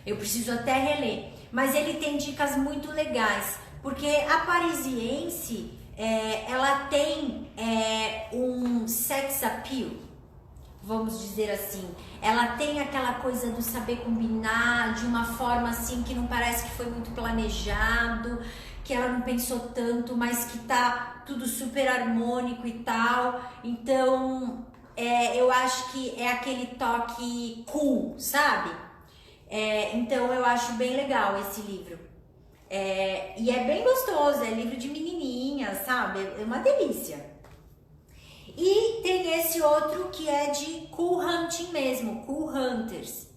[SPEAKER 1] Eu preciso até reler, mas ele tem dicas muito legais, porque a parisiense, ela tem um sex appeal, vamos dizer assim. Ela tem aquela coisa do saber combinar de uma forma assim que não parece que foi muito planejado, que ela não pensou tanto, mas que tá tudo super harmônico e tal. Então, eu acho que é aquele toque cool, sabe? Então eu acho bem legal esse livro. E é bem gostoso, é livro de menininha, sabe? É uma delícia. E tem esse outro que é de Cool Hunting mesmo, Cool Hunters.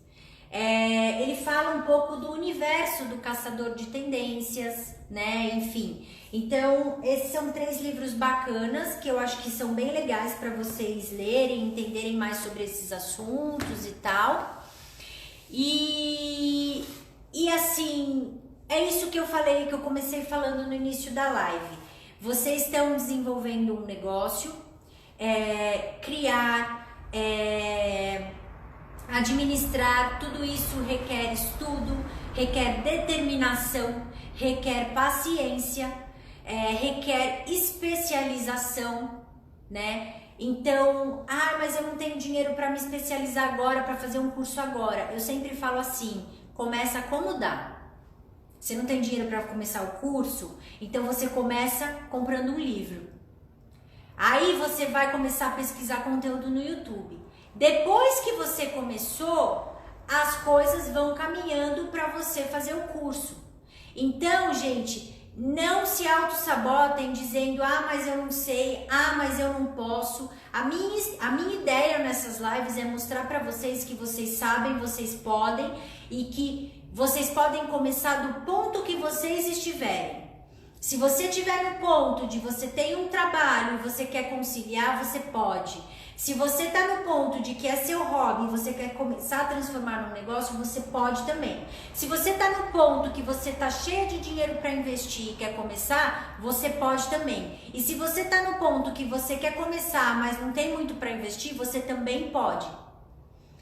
[SPEAKER 1] Ele fala um pouco do universo do caçador de tendências, né? Enfim. Então, esses são 3 livros bacanas que eu acho que são bem legais para vocês lerem, entenderem mais sobre esses assuntos e tal. E assim, é isso que eu falei, que eu comecei falando no início da live. Vocês estão desenvolvendo um negócio, criar, administrar, tudo isso requer estudo, requer determinação, requer paciência, requer especialização, né? Então, mas eu não tenho dinheiro para me especializar agora, para fazer um curso agora. Eu sempre falo assim, começa como dá. Você não tem dinheiro para começar o curso, então você começa comprando um livro. Aí você vai começar a pesquisar conteúdo no YouTube. Depois que você começou, as coisas vão caminhando para você fazer o curso. Então, gente, não se auto-sabotem dizendo, mas eu não sei, mas eu não posso. A minha ideia nessas lives é mostrar para vocês que vocês sabem, vocês podem e que vocês podem começar do ponto que vocês estiverem. Se você estiver no ponto de você tem um trabalho e você quer conciliar, você pode. Se você está no ponto de que é seu hobby e você quer começar a transformar num negócio, você pode também. Se você está no ponto que você está cheio de dinheiro para investir e quer começar, você pode também. E se você está no ponto que você quer começar, mas não tem muito para investir, você também pode.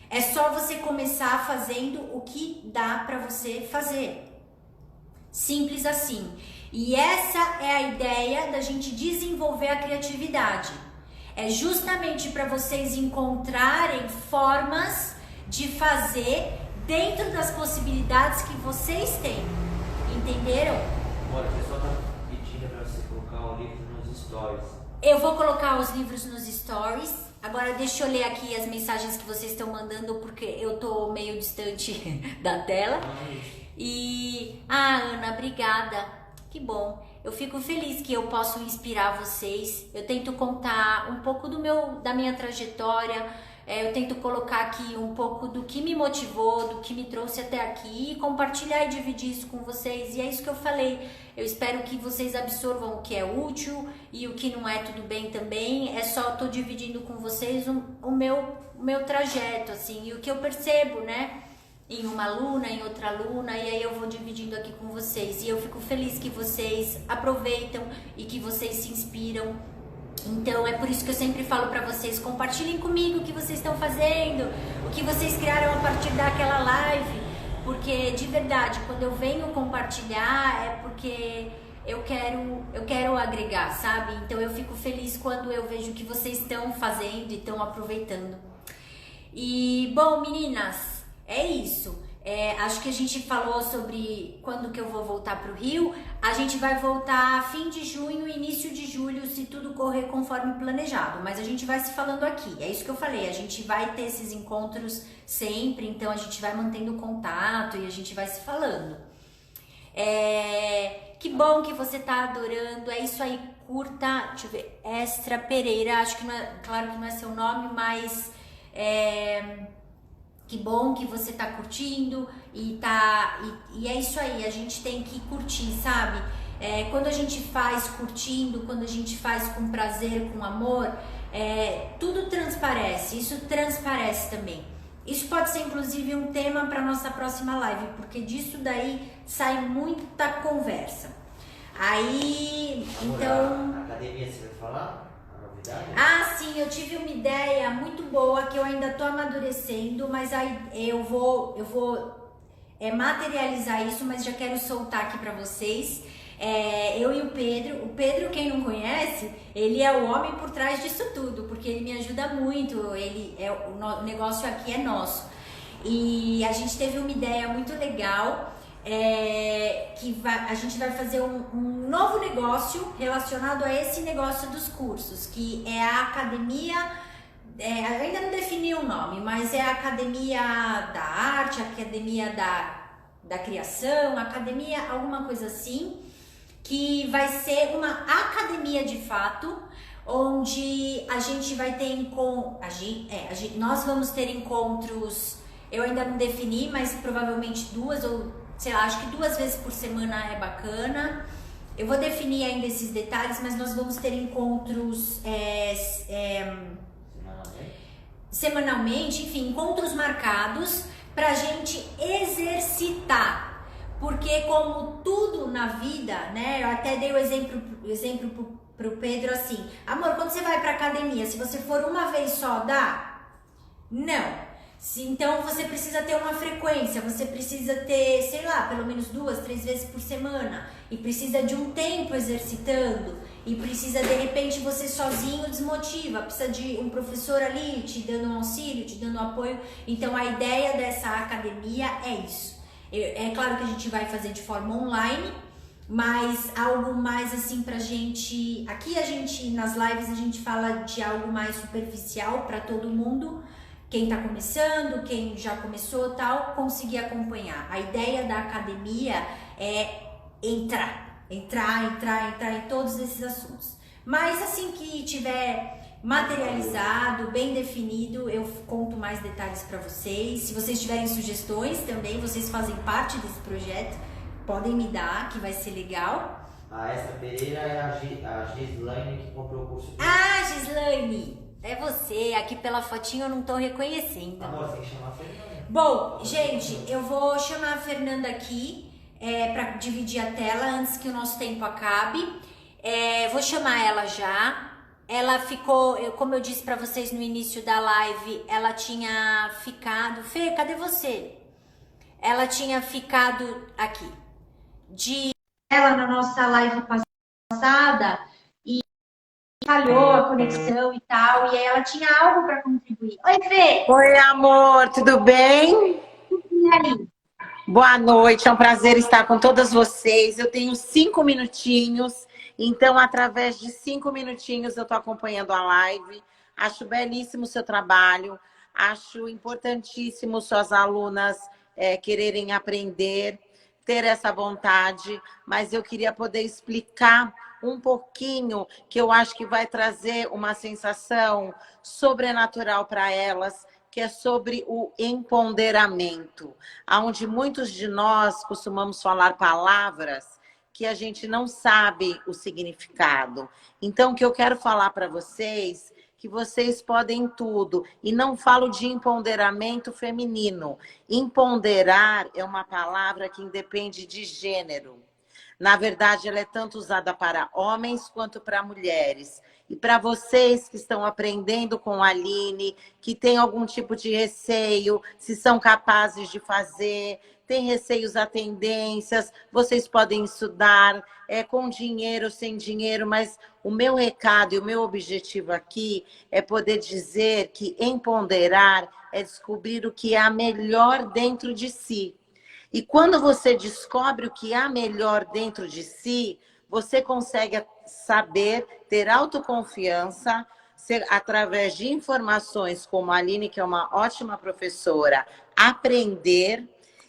[SPEAKER 1] É só você começar fazendo o que dá para você fazer. Simples assim. E essa é a ideia da gente desenvolver a criatividade. É justamente para vocês encontrarem formas de fazer dentro das possibilidades que vocês têm. Entenderam?
[SPEAKER 2] Olha, o pessoal tá pedindo para você colocar o livro nos stories.
[SPEAKER 1] Eu vou colocar os livros nos stories. Agora deixa eu ler aqui as mensagens que vocês estão mandando, porque eu tô meio distante da tela. Ana, obrigada. Que bom. Eu fico feliz que eu posso inspirar vocês. Eu tento contar um pouco da minha trajetória. Eu tento colocar aqui um pouco do que me motivou, do que me trouxe até aqui e compartilhar e dividir isso com vocês. E é isso que eu falei. Eu espero que vocês absorvam o que é útil e o que não é, tudo bem também. É só eu tô dividindo com vocês o meu trajeto, assim, e o que eu percebo, né? em uma aluna, em outra aluna, e aí eu vou dividindo aqui com vocês. E eu fico feliz que vocês aproveitam e que vocês se inspiram. Então é por isso que eu sempre falo pra vocês, compartilhem comigo o que vocês estão fazendo, o que vocês criaram a partir daquela live, porque de verdade, quando eu venho compartilhar é porque eu quero agregar, sabe? Então eu fico feliz quando eu vejo o que vocês estão fazendo e estão aproveitando. E bom, meninas, é isso. Acho que a gente falou sobre quando que eu vou voltar para o Rio. A gente vai voltar fim de junho, início de julho, se tudo correr conforme planejado. Mas a gente vai se falando aqui. É isso que eu falei. A gente vai ter esses encontros sempre, então a gente vai mantendo contato e a gente vai se falando. Que bom que você tá adorando. É isso aí, curta. Deixa eu ver. Extra Pereira. Acho que não é, claro que não é seu nome, mas que bom que você tá curtindo e é isso aí, a gente tem que curtir, sabe? Quando a gente faz curtindo, quando a gente faz com prazer, com amor, tudo transparece, isso transparece também. Isso pode ser inclusive um tema para nossa próxima live, porque disso daí sai muita conversa. Aí, então...
[SPEAKER 2] A academia você vai falar?
[SPEAKER 1] Ah, sim, eu tive uma ideia muito boa que eu ainda tô amadurecendo, mas aí eu vou materializar isso, mas já quero soltar aqui pra vocês. Eu e o Pedro, quem não conhece, ele é o homem por trás disso tudo, porque ele me ajuda muito, o negócio aqui é nosso. E a gente teve uma ideia muito legal, a gente vai fazer um novo negócio relacionado a esse negócio dos cursos, que é a academia, ainda não defini o nome, mas é a academia da arte, a academia da criação, academia alguma coisa assim, que vai ser uma academia de fato, onde a gente vai ter nós vamos ter encontros, eu ainda não defini, mas provavelmente sei lá, acho que 2 vezes por semana é bacana. Eu vou definir ainda esses detalhes, mas nós vamos ter encontros semanalmente, enfim, encontros marcados pra gente exercitar. Porque como tudo na vida, né, eu até dei o exemplo pro Pedro assim, amor, quando você vai pra academia, se você for uma vez só, dá? Não. Então você precisa ter uma frequência, você precisa ter, sei lá, pelo menos 2, 3 vezes por semana, e precisa de um tempo exercitando, e precisa, de repente, você sozinho desmotiva, precisa de um professor ali te dando um auxílio, te dando um apoio. Então a ideia dessa academia é isso. É claro que a gente vai fazer de forma online, mas algo mais assim pra gente, aqui nas lives a gente fala de algo mais superficial pra todo mundo. Quem tá começando, quem já começou tal, conseguir acompanhar. A ideia da academia é entrar em todos esses assuntos. Mas assim que tiver materializado, bem definido, eu conto mais detalhes para vocês. Se vocês tiverem sugestões também, vocês fazem parte desse projeto, podem me dar, que vai ser legal.
[SPEAKER 2] A Extra Pereira é a Gislaine que comprou o curso.
[SPEAKER 1] Ah, Gislaine! É você, aqui pela fotinho eu não tô reconhecendo.
[SPEAKER 2] Amor, tem que chamar a Fernanda.
[SPEAKER 1] Bom, gente, eu vou chamar a Fernanda aqui para dividir a tela antes que o nosso tempo acabe. Vou chamar ela já. Ela ficou, como eu disse para vocês no início da live, ela tinha ficado... Fê, cadê você? Ela tinha ficado aqui. Ela na nossa live passada... falhou a conexão e tal, e aí ela tinha algo para contribuir. Oi, Fê!
[SPEAKER 3] Oi, amor, tudo bem?
[SPEAKER 1] E aí?
[SPEAKER 3] Boa noite, é um prazer estar com todas vocês. Eu tenho 5 minutinhos, então através de 5 minutinhos eu estou acompanhando a live. Acho belíssimo o seu trabalho, acho importantíssimo suas alunas quererem aprender, ter essa vontade, mas eu queria poder explicar um pouquinho, que eu acho que vai trazer uma sensação sobrenatural para elas, que é sobre o empoderamento, onde muitos de nós costumamos falar palavras que a gente não sabe o significado. Então, o que eu quero falar para vocês, que vocês podem tudo. E não falo de empoderamento feminino. Empoderar é uma palavra que independe de gênero. Na verdade, ela é tanto usada para homens quanto para mulheres. E para vocês que estão aprendendo com a Aline, que tem algum tipo de receio, se são capazes de fazer, tem receios a tendências, vocês podem estudar, com dinheiro, sem dinheiro, mas o meu recado e o meu objetivo aqui é poder dizer que empoderar é descobrir o que há melhor dentro de si. E quando você descobre o que há melhor dentro de si, você consegue saber, ter autoconfiança, através de informações como a Aline, que é uma ótima professora, aprender,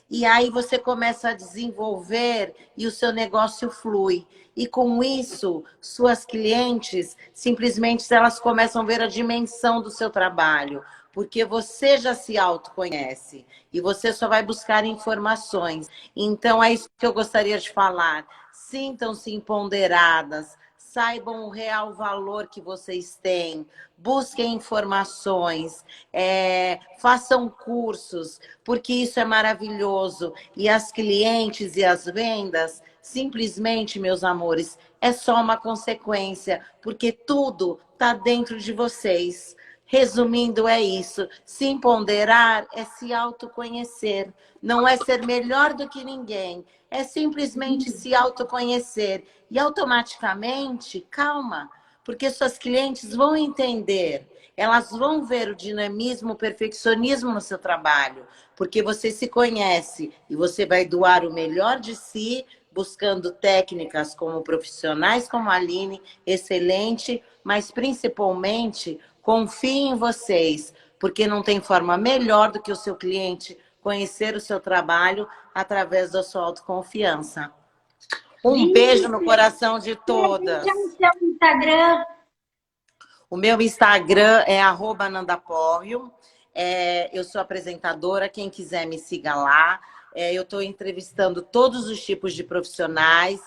[SPEAKER 3] e aí você começa a desenvolver e o seu negócio flui. E com isso, suas clientes, simplesmente elas começam a ver a dimensão do seu trabalho, porque você já se autoconhece e você só vai buscar informações. Então, é isso que eu gostaria de falar. Sintam-se empoderadas, saibam o real valor que vocês têm, busquem informações, façam cursos, porque isso é maravilhoso. E as clientes e as vendas, simplesmente, meus amores, é só uma consequência, porque tudo está dentro de vocês. Resumindo, é isso. Se empoderar é se autoconhecer. Não é ser melhor do que ninguém. É simplesmente se autoconhecer. E automaticamente, calma, porque suas clientes vão entender. Elas vão ver o dinamismo, o perfeccionismo no seu trabalho. Porque você se conhece e você vai doar o melhor de si, buscando técnicas como profissionais como a Aline, excelente, mas principalmente confie em vocês, porque não tem forma melhor do que o seu cliente conhecer o seu trabalho através da sua autoconfiança. Um beijo no coração de todas.
[SPEAKER 1] Seu Instagram.
[SPEAKER 3] O meu Instagram é @nandaporrio. Eu sou apresentadora, quem quiser me siga lá. Eu estou entrevistando todos os tipos de profissionais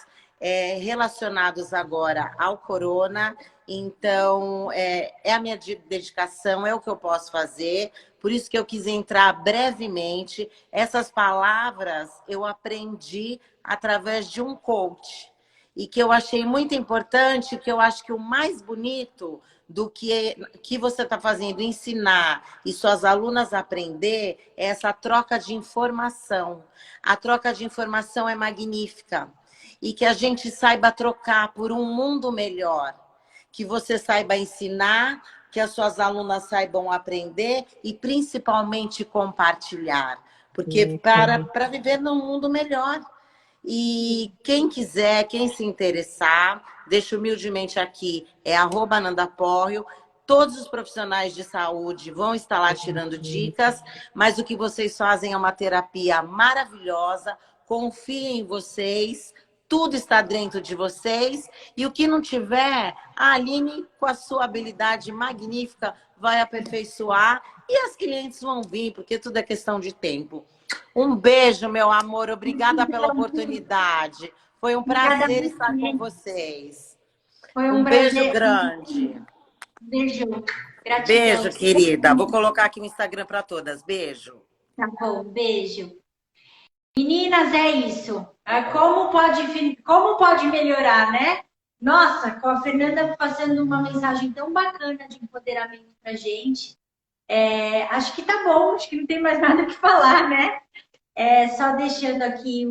[SPEAKER 3] relacionados agora ao corona. Então, é a minha dedicação, é o que eu posso fazer. Por isso que eu quis entrar brevemente. Essas palavras eu aprendi através de um coach. E que eu achei muito importante, que eu acho que o mais bonito do que você está fazendo, ensinar e suas alunas aprender, é essa troca de informação. A troca de informação é magnífica. E que a gente saiba trocar por um mundo melhor. Que você saiba ensinar, que as suas alunas saibam aprender e principalmente compartilhar. Porque para viver num mundo melhor. E quem quiser, quem se interessar, deixo humildemente aqui, é @nandaporrio. Todos os profissionais de saúde vão estar lá tirando dicas, mas o que vocês fazem é uma terapia maravilhosa. Confiem em vocês, tudo está dentro de vocês. E o que não tiver, a Aline, com a sua habilidade magnífica, vai aperfeiçoar e as clientes vão vir, porque tudo é questão de tempo. Um beijo, meu amor. Obrigada pela oportunidade. Foi um prazer estar com vocês.
[SPEAKER 1] Foi
[SPEAKER 3] Um beijo grande.
[SPEAKER 1] Beijo. Gratidão.
[SPEAKER 3] Beijo, querida. Vou colocar aqui o Instagram para todas. Beijo.
[SPEAKER 1] Tá bom, beijo. Meninas, é isso. Como pode melhorar, né? Nossa, com a Fernanda passando uma mensagem tão bacana de empoderamento pra gente. Acho que tá bom, acho que não tem mais nada o que falar, né? Só deixando aqui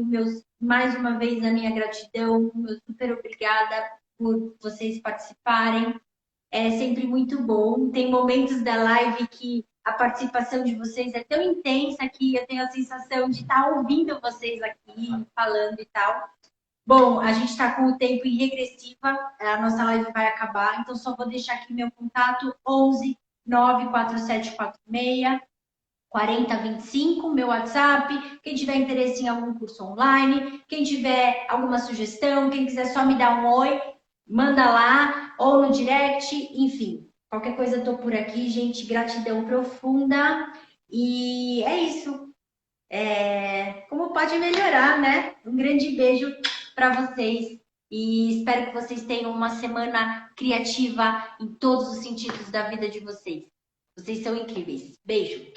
[SPEAKER 1] mais uma vez a minha gratidão, meu super obrigada por vocês participarem. É sempre muito bom. Tem momentos da live que a participação de vocês é tão intensa que eu tenho a sensação de estar ouvindo vocês aqui, falando e tal. Bom, a gente está com o tempo em regressiva, a nossa live vai acabar, então só vou deixar aqui meu contato, 11 94746 4025, meu WhatsApp. Quem tiver interesse em algum curso online, quem tiver alguma sugestão, quem quiser só me dar um oi, manda lá, ou no direct, enfim. Qualquer coisa eu tô por aqui, gente. Gratidão profunda. E é isso. Como pode melhorar, né? Um grande beijo para vocês.
[SPEAKER 4] E espero que vocês tenham uma semana criativa em todos os sentidos da vida de vocês. Vocês são incríveis. Beijo!